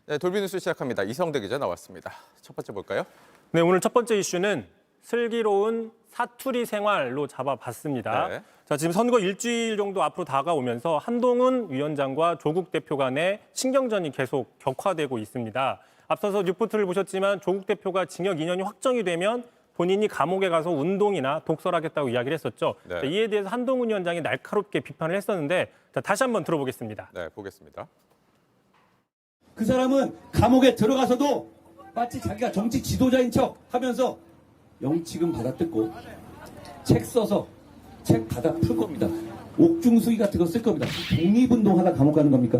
네, 돌비뉴스 시작합니다. 이성대 기자 나왔습니다. 첫 번째 볼까요? 네, 오늘 첫 번째 이슈는 슬기로운 사투리 생활로 잡아봤습니다. 네. 자, 지금 선거 일주일 정도 앞으로 다가오면서 한동훈 위원장과 조국 대표 간의 신경전이 계속 격화되고 있습니다. 앞서서 리포트를 보셨지만 조국 대표가 징역 2년이 확정이 되면 본인이 감옥에 가서 운동이나 독서하겠다고 이야기를 했었죠. 네. 자, 이에 대해서 한동훈 위원장이 날카롭게 비판을 했었는데 자, 다시 한번 들어보겠습니다. 네, 보겠습니다. 그 사람은 감옥에 들어가서도 마치 자기가 정치 지도자인 척 하면서 영치금 받아 뜯고 책 써서 책 받아 풀 겁니다. 옥중수기 같은 거 쓸 겁니다. 독립운동 하다 감옥 가는 겁니까?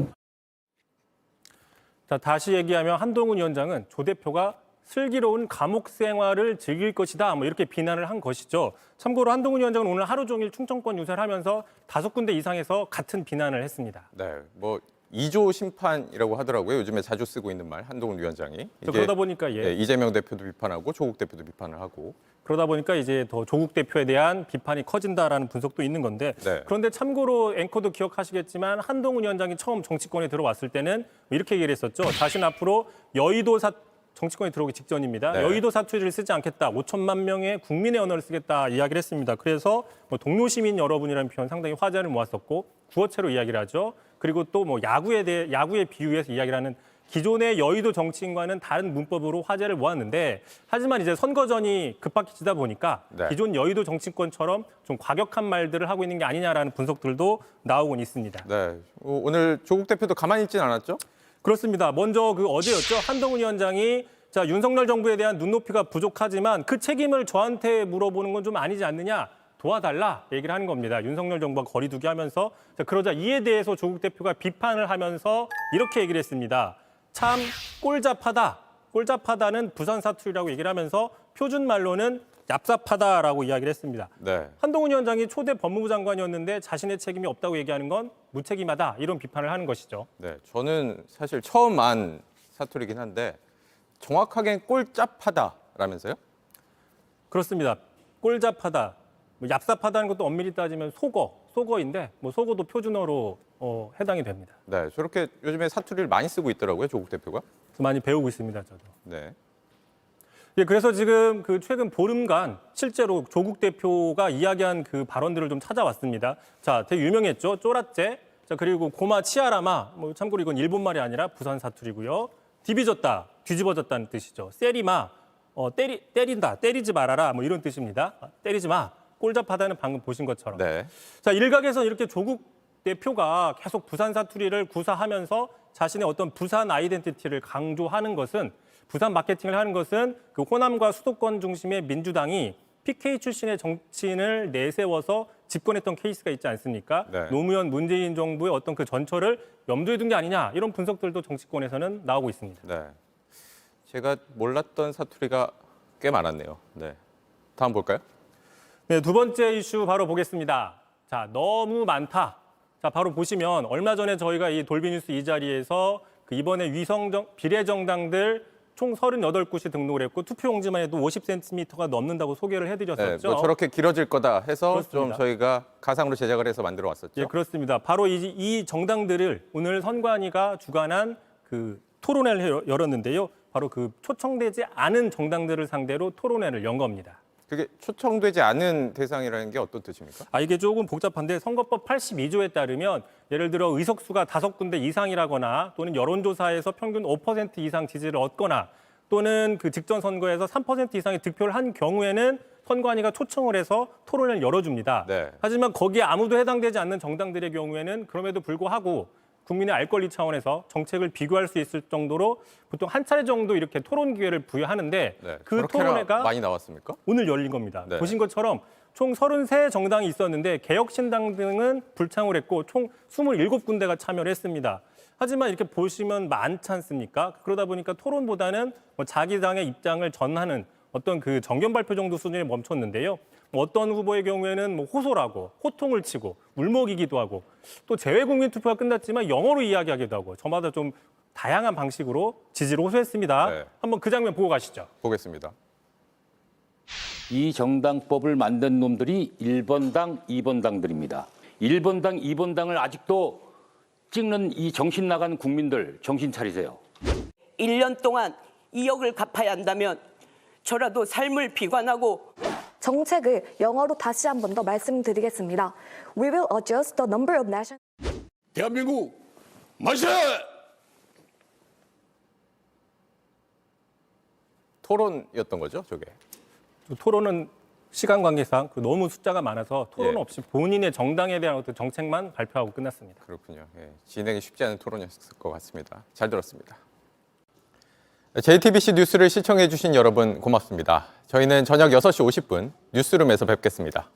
자, 다시 얘기하면 한동훈 위원장은 조 대표가 슬기로운 감옥 생활을 즐길 것이다. 뭐 이렇게 비난을 한 것이죠. 참고로 한동훈 위원장은 오늘 하루 종일 충청권 유세를 하면서 5군데 이상에서 같은 비난을 했습니다. 네, 뭐 2조 심판이라고 하더라고요. 요즘에 자주 쓰고 있는 말, 한동훈 위원장이. 그러다 보니까 네, 이재명 대표도 비판하고 조국 대표도 비판을 하고. 그러다 보니까 이제 더 조국 대표에 대한 비판이 커진다라는 분석도 있는 건데 네. 그런데 참고로 앵커도 기억하시겠지만 한동훈 위원장이 처음 정치권에 들어왔을 때는 이렇게 얘기를 했었죠. 자신 앞으로 정치권에 들어오기 직전입니다. 네. 여의도 사투리를 쓰지 않겠다. 5천만 명의 국민의 언어를 쓰겠다 이야기를 했습니다. 그래서 뭐 동료 시민 여러분이라는 표현 상당히 화제를 모았었고 구어체로 이야기를 하죠. 그리고 또 뭐 야구에 비유해서 이야기를 하는 기존의 여의도 정치인과는 다른 문법으로 화제를 모았는데 하지만 이제 선거전이 급박해지다 보니까 네. 기존 여의도 정치권처럼 좀 과격한 말들을 하고 있는 게 아니냐라는 분석들도 나오곤 있습니다. 네, 오늘 조국 대표도 가만히 있진 않았죠? 그렇습니다. 먼저 어제였죠. 한동훈 위원장이 자, 윤석열 정부에 대한 눈높이가 부족하지만 그 책임을 저한테 물어보는 건 좀 아니지 않느냐. 도와달라 얘기를 하는 겁니다. 윤석열 정부와 거리두기 하면서 자, 그러자 이에 대해서 조국 대표가 비판을 하면서 이렇게 얘기를 했습니다. 참 꼴잡하다. 꼴잡하다는 부산 사투리라고 얘기를 하면서 표준 말로는 얍삽하다라고 이야기를 했습니다. 네. 한동훈 위원장이 초대 법무부 장관이었는데 자신의 책임이 없다고 얘기하는 건 무책임하다. 이런 비판을 하는 것이죠. 네, 저는 사실 처음 안 사투리긴 한데 정확하게 꼴짭하다라면서요? 그렇습니다. 꼴잡하다. 뭐 얍삽하다는 것도 엄밀히 따지면 속어인데 뭐 속어도 표준어로 해당이 됩니다. 네, 저렇게 요즘에 사투리를 많이 쓰고 있더라고요, 조국 대표가. 많이 배우고 있습니다, 저도. 네. 예, 그래서 지금 그 최근 보름간 실제로 조국 대표가 이야기한 그 발언들을 좀 찾아왔습니다. 자, 되게 유명했죠. 쪼라째. 자, 그리고 고마 치아라마. 뭐 참고로 이건 일본 말이 아니라 부산 사투리고요. 디비졌다, 뒤집어졌다는 뜻이죠. 세리마, 때린다, 때리지 말아라. 뭐 이런 뜻입니다. 때리지 마. 꼴잡하다는 방금 보신 것처럼. 네. 자, 일각에서는 이렇게 조국 대표가 계속 부산 사투리를 구사하면서 자신의 어떤 부산 아이덴티티를 강조하는 것은 부산 마케팅을 하는 것은 그 호남과 수도권 중심의 민주당이 PK 출신의 정치인을 내세워서 집권했던 케이스가 있지 않습니까? 네. 노무현 문재인 정부의 어떤 그 전철을 염두에 둔 게 아니냐 이런 분석들도 정치권에서는 나오고 있습니다. 네. 제가 몰랐던 사투리가 꽤 많았네요. 네. 다음 볼까요? 네, 두 번째 이슈 바로 보겠습니다. 자, 너무 많다. 자, 바로 보시면 얼마 전에 저희가 이 돌비뉴스 이 자리에서 그 이번에 비례정당들 총 38곳이 등록을 했고 투표용지만 해도 50cm가 넘는다고 소개를 해드렸었죠. 네, 뭐 저렇게 길어질 거다 해서 그렇습니다. 좀 저희가 가상으로 제작을 해서 만들어 왔었죠. 예, 그렇습니다. 바로 이 정당들을 오늘 선관위가 주관한 그 토론회를 열었는데요. 바로 그 초청되지 않은 정당들을 상대로 토론회를 연 겁니다. 그게 초청되지 않은 대상이라는 게 어떤 뜻입니까? 이게 조금 복잡한데 선거법 82조에 따르면 예를 들어 의석수가 5군데 이상이라거나 또는 여론조사에서 평균 5% 이상 지지를 얻거나 또는 그 직전 선거에서 3% 이상의 득표를 한 경우에는 선관위가 초청을 해서 토론을 열어줍니다. 네. 하지만 거기에 아무도 해당되지 않는 정당들의 경우에는 그럼에도 불구하고 국민의 알 권리 차원에서 정책을 비교할 수 있을 정도로 보통 한 차례 정도 이렇게 토론 기회를 부여하는데 네. 그 저렇게나 토론회가 많이 나왔습니까? 오늘 열린 겁니다. 네. 보신 것처럼 총 33 정당이 있었는데 개혁신당 등은 불참을 했고 총 27군데가 참여를 했습니다. 하지만 이렇게 보시면 많지 않습니까? 그러다 보니까 토론보다는 뭐 자기 당의 입장을 전하는 어떤 그 정견 발표 정도 수준에 멈췄는데요. 어떤 후보의 경우에는 뭐 호소라고 호통을 치고 울먹이기도 하고 또 재외국민 투표가 끝났지만 영어로 이야기하기도 하고 저마다 좀 다양한 방식으로 지지를 호소했습니다. 네. 한번 그 장면 보고 가시죠. 보겠습니다. 이 정당법을 만든 놈들이 1번 당, 2번 당들입니다. 1번 당, 2번 당을 아직도 찍는 이 정신 나간 국민들 정신 차리세요. 1년 동안 2억을 갚아야 한다면 저라도 삶을 비관하고 정책을 영어로 다시 한 번 더 말씀드리겠습니다. We will adjust the number of national 대한민국 마셔! 토론이었던 거죠, 저게. 토론은 시간 관계상 너무 숫자가 많아서 토론 예. 없이 본인의 정당에 대한 어떤 정책만 발표하고 끝났습니다. 그렇군요. 예, 진행이 쉽지 않은 토론이었을 것 같습니다. 잘 들었습니다. JTBC 뉴스를 시청해 주신 여러분 고맙습니다. 저희는 저녁 6시 50분 뉴스룸에서 뵙겠습니다.